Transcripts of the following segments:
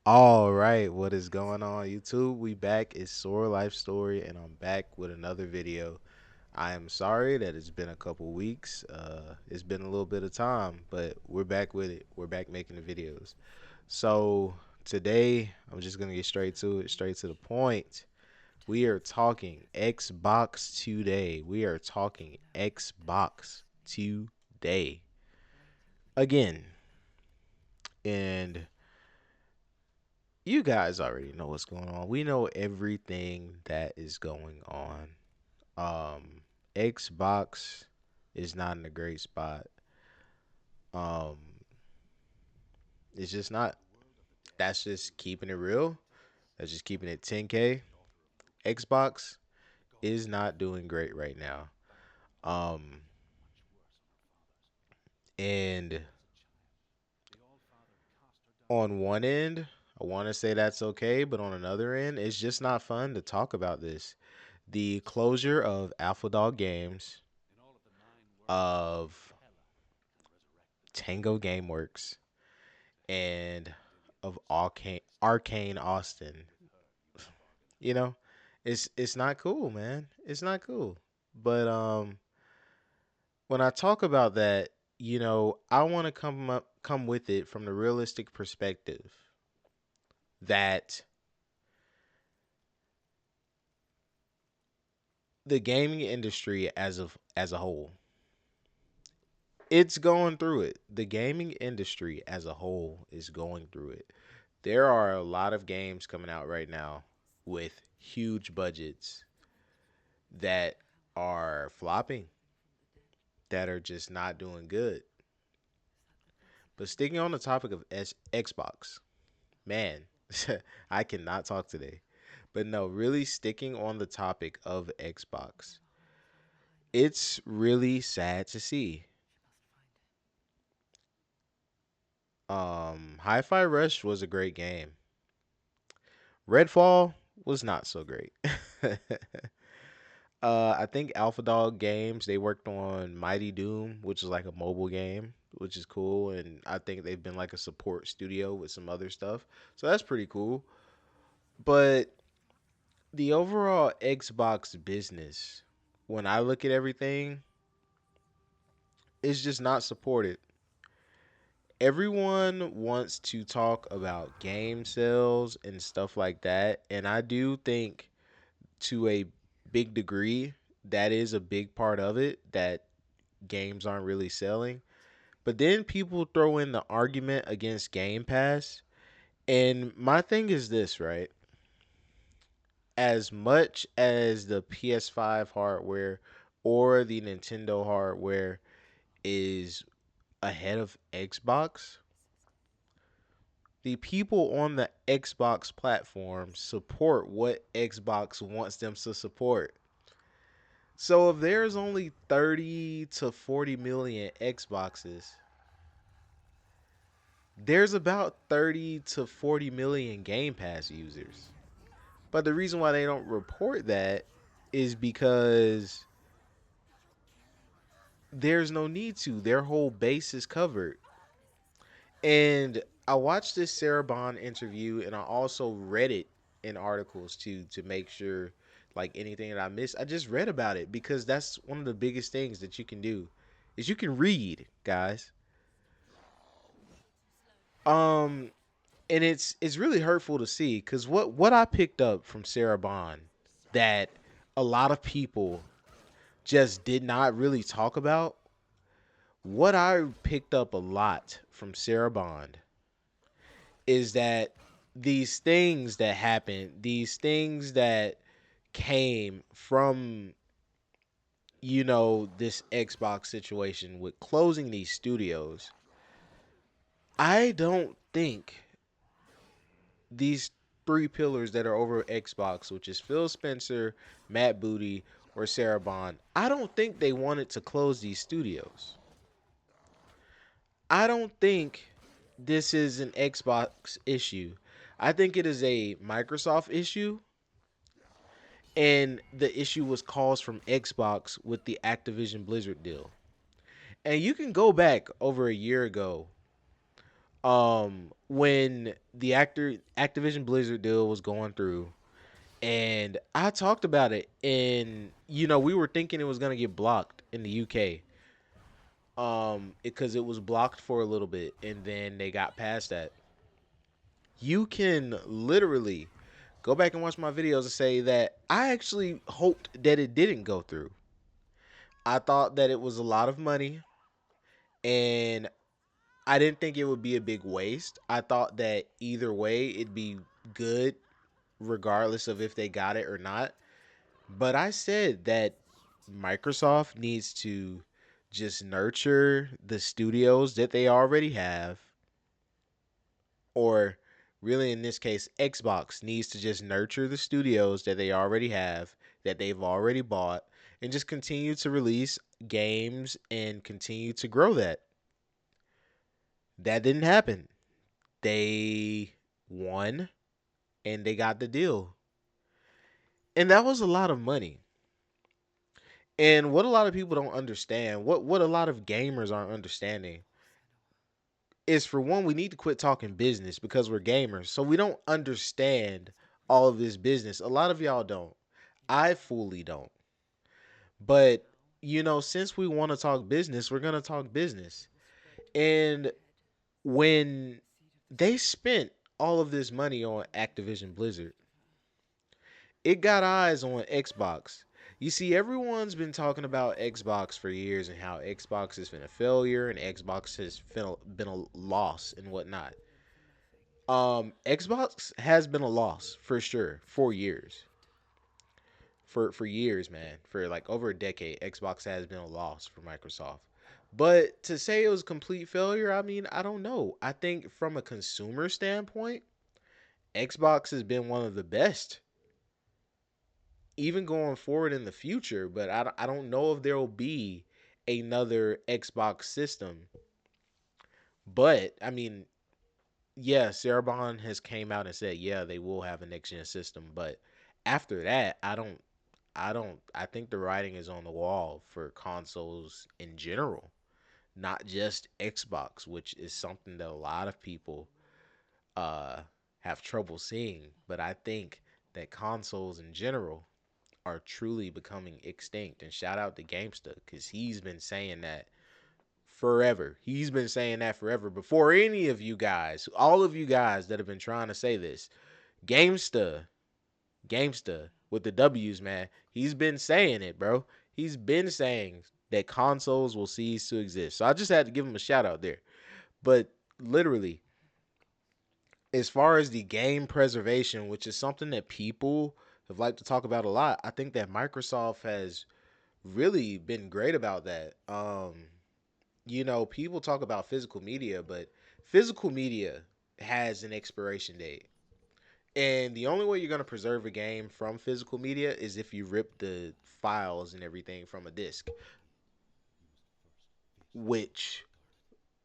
All right, what is going on, YouTube? We back. It's SoraLifeStory, and I'm back with another video. I am sorry that it's been a couple weeks. It's been a little bit of time, but we're back with it. We're back making the videos. So today, I'm just gonna get straight to it, straight to the point. We are talking Xbox today. We are talking Xbox today again, and you guys already know what's going on. We know everything that is going on. Xbox is not in a great spot. Um, it's just not. That's just keeping it real. That's just keeping it 10K. Xbox is not doing great right now. Um, and on one end, I want to say that's okay, but on another end, it's just not fun to talk about this. The closure of Alpha Dog Games, of Tango Gameworks, and of Arcane Austin. You know, it's not cool, man. It's not cool. But when I talk about that, I want to come with it from the realistic perspective that the gaming industry as a whole, it's going through it. The gaming industry as a whole is going through it. There are a lot of games coming out right now with huge budgets that are flopping, that are just not doing good. But sticking on the topic of Xbox, man, I cannot talk today. But no, really sticking on the topic of Xbox, it's really sad to see. Hi-Fi Rush was a great game. Redfall was not so great. I think Alpha Dog Games, they worked on Mighty Doom, which is like a mobile game, which is cool, and I think they've been like a support studio with some other stuff. So that's pretty cool. But the overall Xbox business, when I look at everything, is just not supported. Everyone wants to talk about game sales and stuff like that, and I do think to a big degree that is a big part of it, that games aren't really selling. But then people throw in the argument against Game Pass. And my thing is this, right? As much as the PS5 hardware or the Nintendo hardware is ahead of Xbox, the people on the Xbox platform support what Xbox wants them to support. So if there's only 30 to 40 million Xboxes, there's about 30 to 40 million Game Pass users. But the reason why they don't report that is because there's no need to. Their whole base is covered. And I watched this Sarah Bond interview, and I also read it in articles to make sure, like, anything that I missed, I just read about it because that's one of the biggest things that you can do is you can read, guys. Um and it's really hurtful to see because what I picked up from Sarah Bond that a lot of people just did not really talk about. What I picked up a lot from Sarah Bond is that these things that happened, these things that came from, this Xbox situation with closing these studios, I don't think these three pillars that are over Xbox, which is Phil Spencer, Matt Booty, or Sarah Bond, I don't think they wanted to close these studios. I don't think this is an Xbox issue. I think it is a Microsoft issue, and the issue was caused from Xbox with the Activision Blizzard deal. And you can go back over a year ago. When the Activision Blizzard deal was going through, and I talked about it, and we were thinking it was gonna get blocked in the UK, because it was blocked for a little bit, and then they got past that. You can literally go back and watch my videos and say that I actually hoped that it didn't go through. I thought that it was a lot of money, and I didn't think it would be a big waste. I thought that either way it'd be good regardless of if they got it or not. But I said that Microsoft needs to just nurture the studios that they already have, or really in this case, Xbox needs to just nurture the studios that they already have, that they've already bought, and just continue to release games and continue to grow that. That didn't happen. They won and they got the deal. And that was a lot of money. And what a lot of people don't understand, what a lot of gamers aren't understanding, is for one, we need to quit talking business because we're gamers. So we don't understand all of this business. A lot of y'all don't. I fully don't. But, since we want to talk business, we're going to talk business. And when they spent all of this money on Activision Blizzard, it got eyes on Xbox. You see, everyone's been talking about Xbox for years and how Xbox has been a failure and Xbox has been a loss and whatnot. Xbox has been a loss for sure for years. For years, man, for like over a decade, Xbox has been a loss for Microsoft. But to say it was a complete failure, I mean, I don't know. I think from a consumer standpoint, Xbox has been one of the best even going forward in the future, but I don't know if there will be another Xbox system. But I mean, yeah, Sarah Bond has came out and said, yeah, they will have a next gen system. But after that, I think the writing is on the wall for consoles in general, not just Xbox, which is something that a lot of people uh have trouble seeing. But I think that consoles in general are truly becoming extinct. And shout out to Gamesta because he's been saying that forever. He's been saying that forever before any of you guys, all of you guys that have been trying to say this. Gamesta, Gamesta with the W's, man. He's been saying it, bro. He's been saying that consoles will cease to exist. So I just had to give him a shout out there. But literally, as far as the game preservation, which is something that people have liked to talk about a lot, I think that Microsoft has really been great about that. People talk about physical media, but physical media has an expiration date. And the only way you're going to preserve a game from physical media is if you rip the files and everything from a disc, which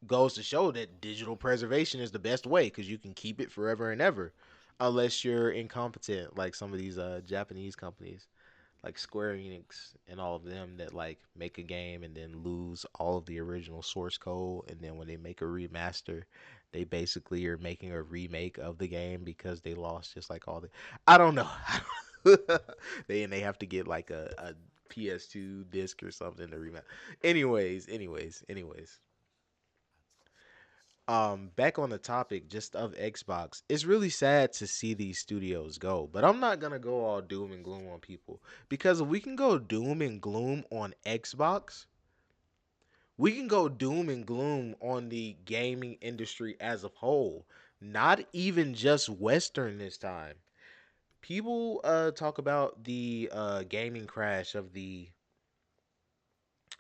goes to show that digital preservation is the best way because you can keep it forever and ever, unless you're incompetent, like some of these Japanese companies, like Square Enix and all of them that like make a game and then lose all of the original source code, and then when they make a remaster, they basically are making a remake of the game because they lost just like all the. I don't know. They have to get like a PS2 disc or something to remake. Anyways. Back on the topic just of Xbox, it's really sad to see these studios go, but I'm not gonna go all doom and gloom on people because if we can go doom and gloom on Xbox, we can go doom and gloom on the gaming industry as a whole, not even just Western this time. People talk about the gaming crash of the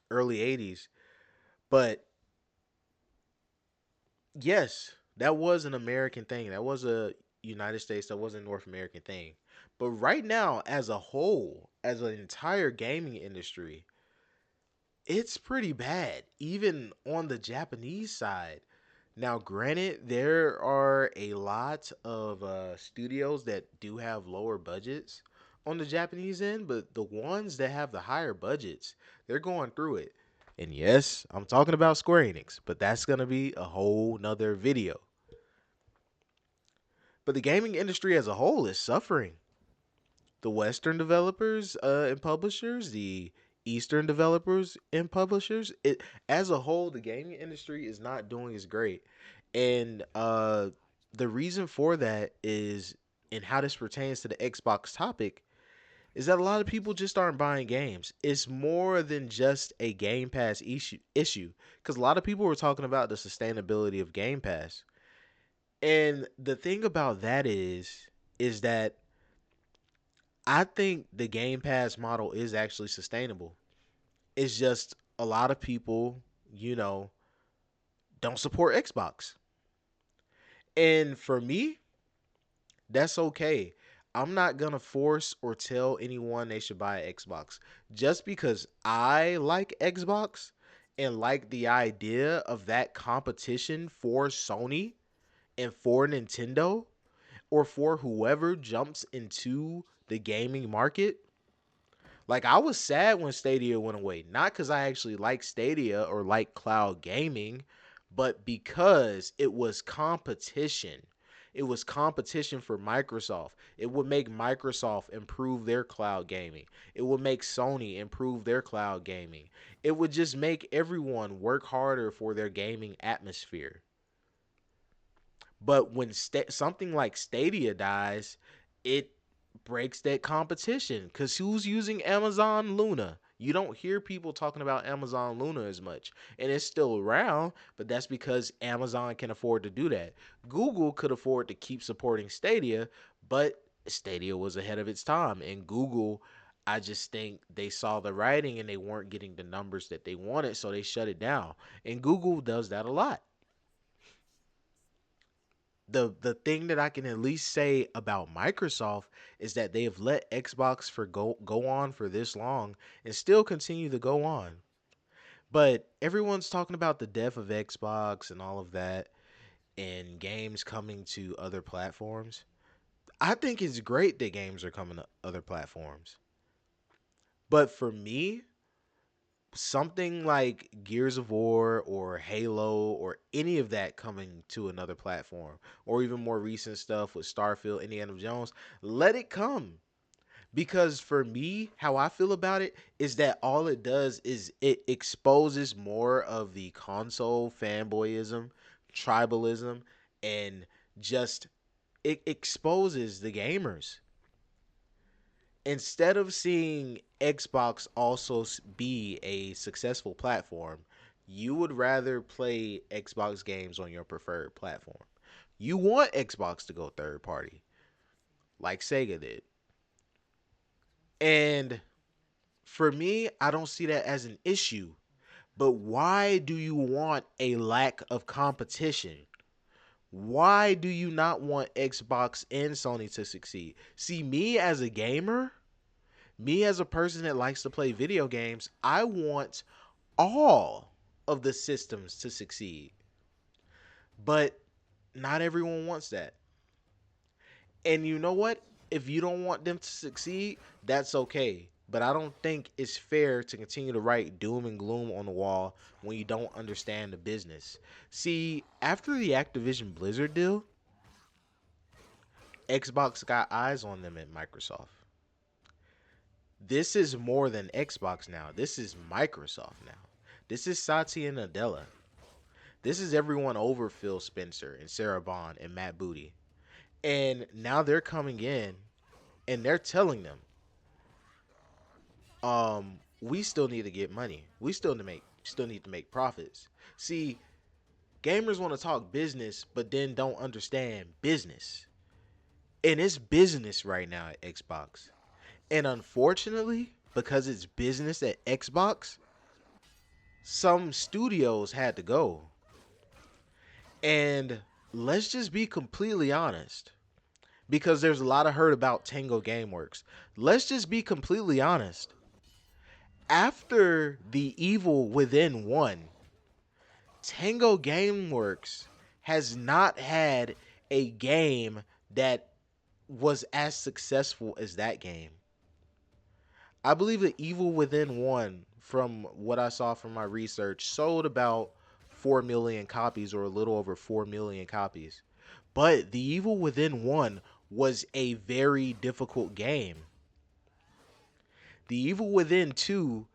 early 80s, but yes, that was an American thing. That was a United States, that was a North American thing. But right now, as a whole, as an entire gaming industry, it's pretty bad, even on the Japanese side. Now, granted, there are a lot of studios that do have lower budgets on the Japanese end, but the ones that have the higher budgets, they're going through it. And yes, I'm talking about Square Enix, but that's gonna be a whole nother video. But the gaming industry as a whole is suffering. The Western developers and publishers, the Eastern developers and publishers, it as a whole, the gaming industry is not doing as great. And the reason for that is, and how this pertains to the Xbox topic, is that a lot of people just aren't buying games. It's more than just a Game Pass issue, because a lot of people were talking about the sustainability of Game Pass. And the thing about that is that I think the Game Pass model is actually sustainable. It's just a lot of people, you know, don't support Xbox. And for me, that's okay. I'm not going to force or tell anyone they should buy an Xbox. Just because I like Xbox and like the idea of that competition for Sony and for Nintendo, or for whoever jumps into the gaming market. Like, I was sad when Stadia went away, not because I actually like Stadia or like cloud gaming, but because it was competition. It was competition for Microsoft. It would make Microsoft improve their cloud gaming. It would make Sony improve their cloud gaming. It would just make everyone work harder for their gaming atmosphere. But when something like Stadia dies, it breaks that competition. Because who's using Amazon Luna? You don't hear people talking about Amazon Luna as much. And it's still around, but that's because Amazon can afford to do that. Google could afford to keep supporting Stadia, but Stadia was ahead of its time. And Google, I just think they saw the writing and they weren't getting the numbers that they wanted, so they shut it down. And Google does that a lot. The thing that I can at least say about Microsoft is that they have let Xbox for go on for this long and still continue to go on. But everyone's talking about the death of Xbox and all of that and games coming to other platforms. I think it's great that games are coming to other platforms. But for me, something like Gears of War or Halo or any of that coming to another platform, or even more recent stuff with Starfield, Indiana Jones, let it come. Because for me, how I feel about it is that all it does is it exposes more of the console fanboyism, tribalism, and just it exposes the gamers. Instead of seeing Xbox also be a successful platform, you would rather play Xbox games on your preferred platform. You want Xbox to go third party, like Sega did. And for me, I don't see that as an issue. But why do you want a lack of competition? Why do you not want Xbox and Sony to succeed? See, me as a gamer, me as a person that likes to play video games, I want all of the systems to succeed. But not everyone wants that. And you know what? If you don't want them to succeed, that's okay. But I don't think it's fair to continue to write doom and gloom on the wall when you don't understand the business. See, after the Activision Blizzard deal, Xbox got eyes on them at Microsoft. This is more than Xbox now. This is Microsoft now. This is Satya Nadella. This is everyone over Phil Spencer and Sarah Bond and Matt Booty. And now they're coming in and they're telling them, we still need to get money. We still need to make profits. See, gamers want to talk business, but then don't understand business. And it's business right now at Xbox. And unfortunately, because it's business at Xbox, some studios had to go. And let's just be completely honest, because there's a lot of hurt about Tango Gameworks. Let's just be completely honest. After The Evil Within 1, Tango Gameworks has not had a game that was as successful as that game. I believe The Evil Within 1, from what I saw from my research, sold about 4 million copies, or a little over 4 million copies. But The Evil Within 1 was a very difficult game. The Evil Within 2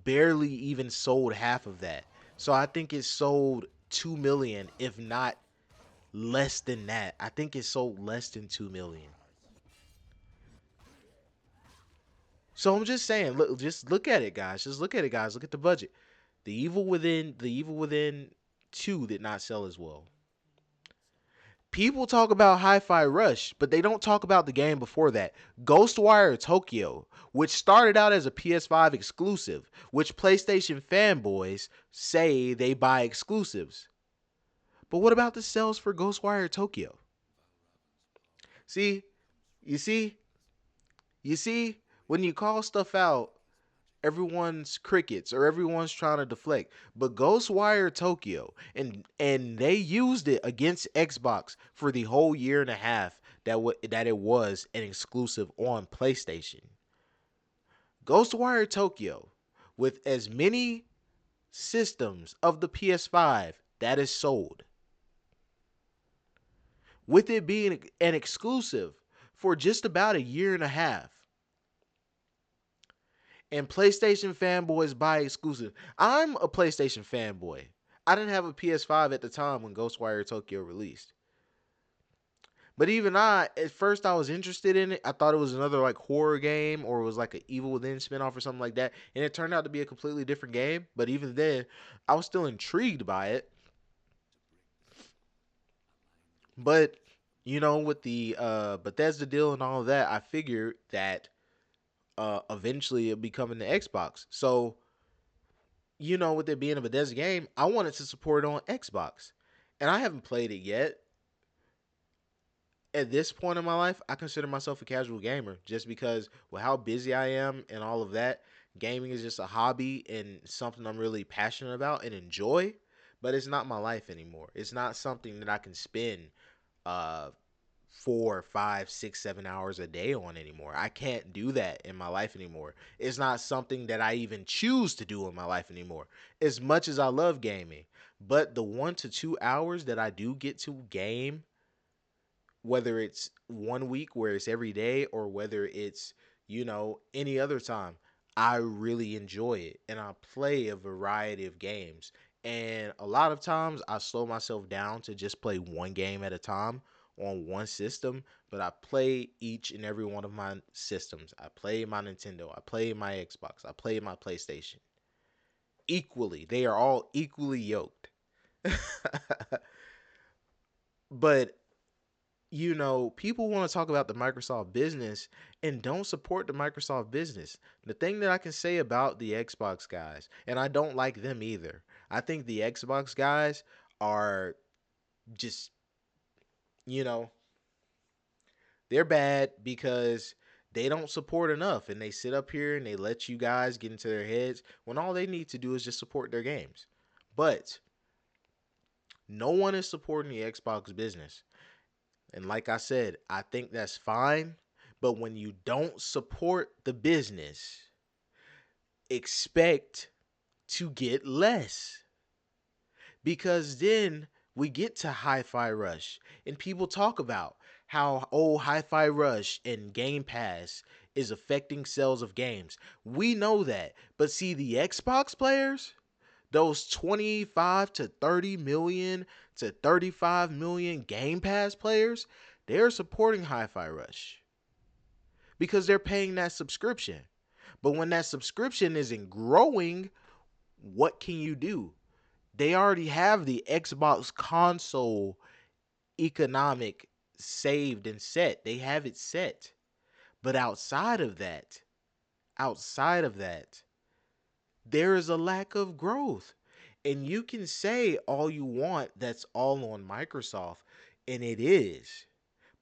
barely even sold half of that. So I think it sold 2 million, if not less than that. I think it sold less than 2 million. So I'm just saying, look, just look at it, guys. Just look at it, guys. Look at the budget. The Evil Within 2 did not sell as well. People talk about Hi-Fi Rush, but they don't talk about the game before that. Ghostwire Tokyo, which started out as a PS5 exclusive, which PlayStation fanboys say they buy exclusives. But what about the sales for Ghostwire Tokyo? See, you see, you see, when you call stuff out, everyone's crickets or everyone's trying to deflect. But Ghostwire Tokyo, and they used it against Xbox for the whole year and a half that it was an exclusive on PlayStation. Ghostwire Tokyo, with as many systems of the PS5 that is sold, with it being an exclusive for just about a year and a half, and PlayStation fanboys buy exclusive. I'm a PlayStation fanboy. I didn't have a PS5 at the time when Ghostwire Tokyo released. But even at first, I was interested in it. I thought it was another like horror game or it was like an Evil Within spinoff or something like that. And it turned out to be a completely different game. But even then, I was still intrigued by it. But, with the Bethesda deal and all of that, I figured that eventually it'd be coming to Xbox. So with it being a Bethesda game, I wanted to support it on Xbox. And I haven't played it yet. At this point in my life, I consider myself a casual gamer just because with how busy I am and all of that, gaming is just a hobby and something I'm really passionate about and enjoy, but it's not my life anymore. It's not something that I can spend uh 4, 5, 6, 7 hours a day on anymore. I can't do that in my life anymore. It's not something that I even choose to do in my life anymore. As much as I love gaming, but the 1 to 2 hours that I do get to game, whether it's one week where it's every day or whether it's, any other time, I really enjoy it. And I play a variety of games. And a lot of times I slow myself down to just play one game at a time on one system, but I play each and every one of my systems. I play my Nintendo, I play my Xbox, I play my PlayStation equally. They are all equally yoked. But people want to talk about the Microsoft business and don't support the Microsoft business. The thing that I can say about the Xbox guys, and I don't like them either, I think the Xbox guys are just, you know, they're bad because they don't support enough and they sit up here and they let you guys get into their heads when all they need to do is just support their games. But no one is supporting the Xbox business. And like I said, I think that's fine. But when you don't support the business, expect to get less. Because then we get to Hi Fi Rush and people talk about how Hi Fi Rush and Game Pass is affecting sales of games. We know that. But see, the Xbox players, those 25 to 30 million to 35 million Game Pass players, they're supporting Hi-Fi Rush because they're paying that subscription. But when that subscription isn't growing, what can you do? They already have the Xbox console economic saved and set. They have it set. But outside of that, there is a lack of growth. And you can say all you want that's all on Microsoft, and it is.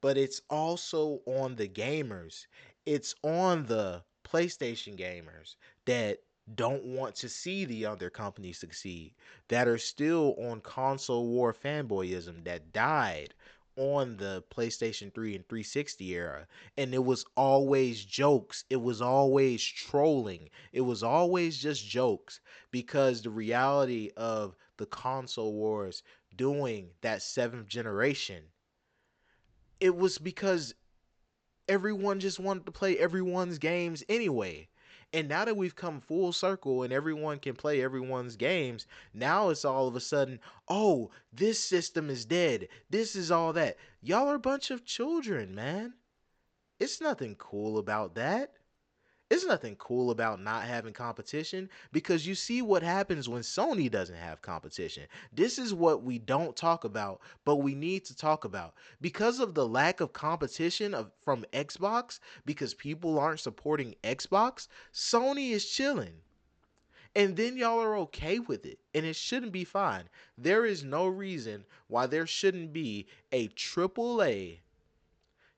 But it's also on the gamers. It's on the PlayStation gamers that don't want to see the other companies succeed, that are still on console war fanboyism, that died on the PlayStation 3 and 360 era. And it was always jokes. It was always trolling. It was always just jokes because the reality of the console wars during that seventh generation It was because everyone just wanted to play everyone's games anyway. And now that we've come full circle and everyone can play everyone's games, now it's all of a sudden, oh, this system is dead. This is all that. Y'all are a bunch of children, man. It's nothing cool about that. It's nothing cool about not having competition because you see what happens when Sony doesn't have competition. This is what we don't talk about, but we need to talk about. Because of the lack of competition from Xbox, because people aren't supporting Xbox, Sony is chilling. And then y'all are okay with it, and it shouldn't be fine. There is no reason why there shouldn't be a AAA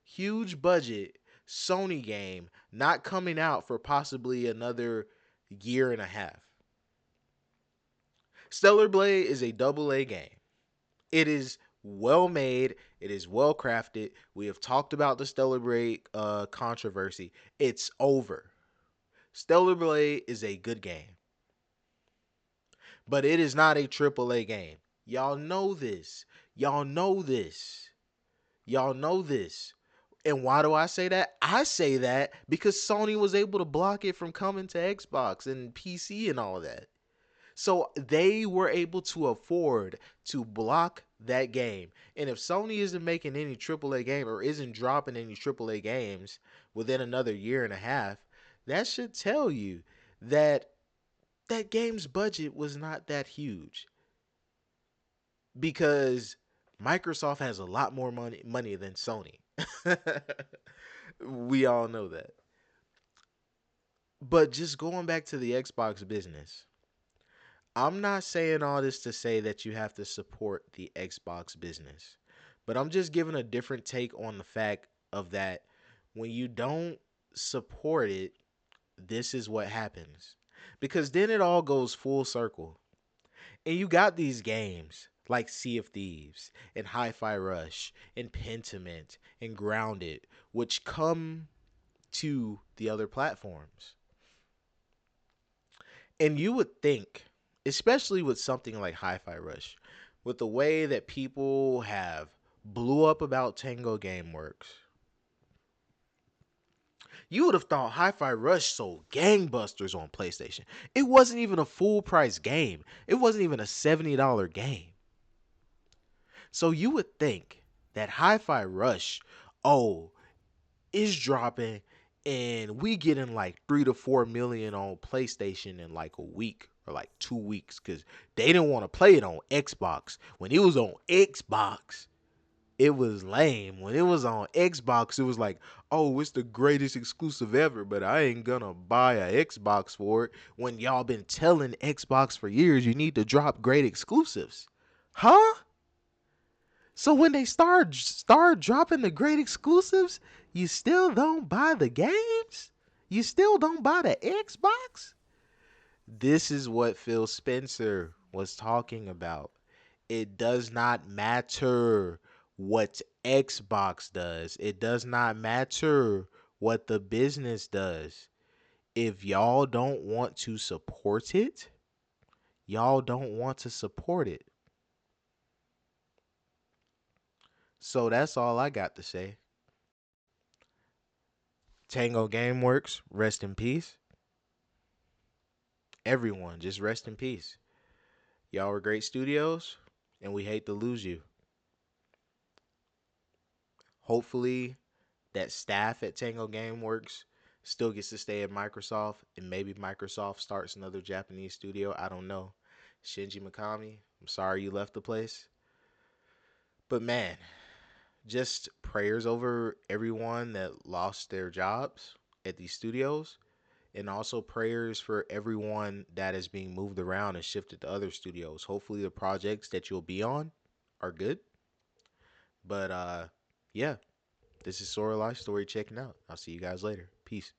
huge budget Sony game not coming out for possibly another year and a half. Stellar Blade is a double A game. It is well made. It is well crafted. We have talked about the Stellar Blade controversy. It's over. Stellar Blade is a good game, but it is not a AAA game. Y'all know this. Y'all know this. Y'all know this. And why do I say that? I say that because Sony was able to block it from coming to Xbox and PC and all of that. So they were able to afford to block that game. And if Sony isn't making any AAA game or isn't dropping any AAA games within another year and a half, that should tell you that that game's budget was not that huge because Microsoft has a lot more money than Sony. We all know that. But just going back to the Xbox business, I'm not saying all this to say that you have to support the Xbox business, but I'm just giving a different take on the fact of that when you don't support it, this is what happens. Because then it all goes full circle. And you got these games like Sea of Thieves and Hi-Fi Rush and Pentiment and Grounded, which come to the other platforms. And you would think, especially with something like Hi-Fi Rush, with the way that people have blew up about Tango Gameworks, you would have thought Hi-Fi Rush sold gangbusters on PlayStation. It wasn't even a full price game. It wasn't even a $70 game. So you would think that Hi-Fi Rush, oh, is dropping and we getting like 3 to 4 million on PlayStation in like a week or like 2 weeks because they didn't want to play it on Xbox. When it was on Xbox, it was lame. When it was on Xbox, it was like, oh, it's the greatest exclusive ever, but I ain't gonna buy a Xbox for it. When y'all been telling Xbox for years you need to drop great exclusives. Huh? So when they start dropping the great exclusives, you still don't buy the games? You still don't buy the Xbox? This is what Phil Spencer was talking about. It does not matter what Xbox does. It does not matter what the business does. If y'all don't want to support it, y'all don't want to support it. So that's all I got to say. Tango Gameworks, rest in peace. Everyone, just rest in peace. Y'all were great studios, and we hate to lose you. Hopefully, that staff at Tango Gameworks still gets to stay at Microsoft, and maybe Microsoft starts another Japanese studio. I don't know. Shinji Mikami, I'm sorry you left the place. But man, just prayers over everyone that lost their jobs at these studios. And also prayers for everyone that is being moved around and shifted to other studios. Hopefully the projects that you'll be on are good. But yeah, this is SoraLifeStory checking out. I'll see you guys later. Peace.